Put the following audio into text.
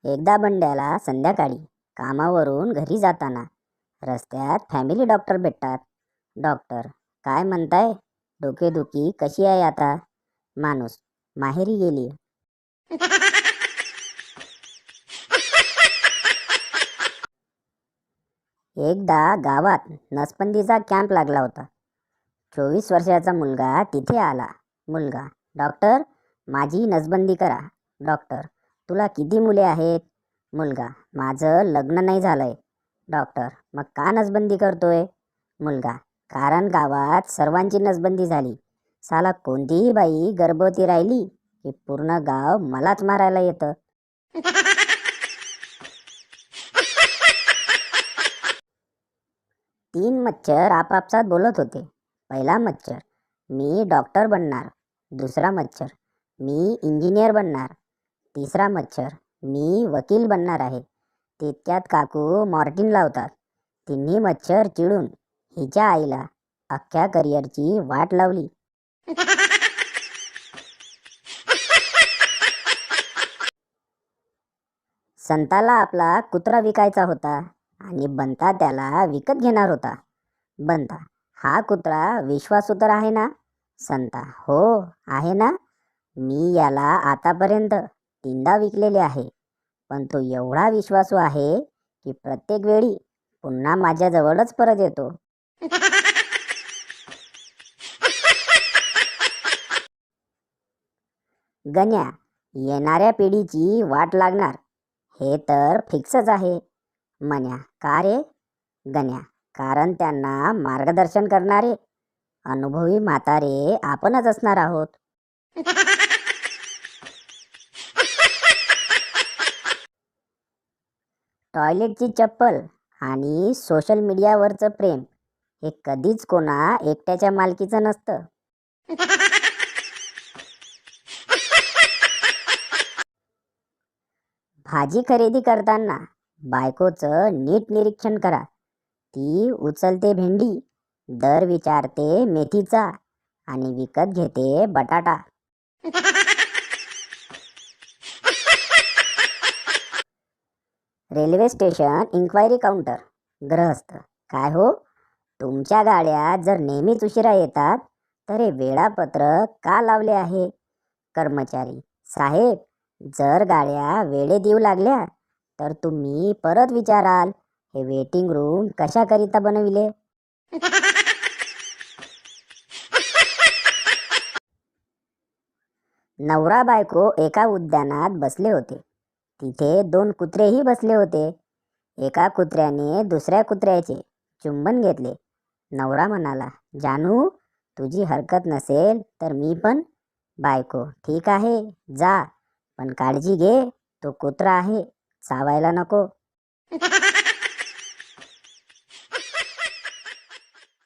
एकदा बंड्याला संध्याकाळी कामावरून घरी जाताना रस्त्यात फॅमिली डॉक्टर भेटतात. डॉक्टर, काय म्हणताय? डोकेदुखी कशी आहे आता? माणूस, माहेरी गेली. एकदा गावात नसबंदीचा कॅम्प लागला होता. 24 वर्षाचा मुलगा तिथे आला. मुलगा, डॉक्टर, माझी नसबंदी करा. डॉक्टर, तुला किती मुले आहेत? मुलगा, माझं लग्न नाही झालंय. डॉक्टर, मग का नसबंदी करतोय? मुलगा, कारण गावात सर्वांची नसबंदी झाली. साला कोणतीही बाई गर्भवती राहिली की पूर्ण गाव मलाच मारायला येतं. तीन मच्छर आपापसात बोलत होते. पहिला मच्छर, मी डॉक्टर बनणार. दुसरा मच्छर, मी इंजिनियर बनणार. तिसरा मच्छर, मी वकील बनणार आहे. तितक्यात काकू मॉर्टिन लावतात. तिन्ही मच्छर चिडून हिच्या आईला अख्ख्या करिअरची वाट लावली. संताला आपला कुत्रा विकायचा होता आणि बंता त्याला विकत घेणार होता. बंता, हा कुत्रा विश्वासू तर आहे ना? संता, हो आहे ना. मी याला आतापर्यंत 3दा विकलेले आहे, पण तो एवढा विश्वासू आहे की प्रत्येक वेळी पुन्हा माझ्याजवळच परत येतो. गण्या, येणाऱ्या पिढीची वाट लागणार हे तर फिक्सच आहे. मन्या, का रे? गण्या, कारण त्यांना मार्गदर्शन करणारे अनुभवी म्हातारे आपणच असणार आहोत. टॉयलेटची चप्पल आणि सोशल मीडियावरचं प्रेम हे कधीच कोणा एकट्याच्या मालकीचं नसतं. भाजी खरेदी करताना बायकोचं नीट निरीक्षण करा. ती उचलते भेंडी, दर विचारते मेथीचा आणि विकत घेते बटाटा. Railway station inquiry counter. गृहस्थ, काय हो, तुमच्या गाड्या जर नेहमीच उशिरा येतात तर हे वेळापत्रक का लावले आहे? कर्मचारी, साहेब, जर गाड्या वेळेत येऊ लागल्या तर तुम्ही परत विचाराल हे वेटिंग रूम कशाकरिता बनविले. नवरा बायको एका उद्यानात बसले होते. तिथे 2 कुत्रेही बसले होते. एका कुत्र्याने दुसऱ्या कुत्र्याचे चुंबन घेतले. नवरा म्हणाला, जानू, तुझी हरकत नसेल तर मी पण. बायको, ठीक आहे, जा, पण काळजी घे, तो कुत्रा आहे, चावायला नको.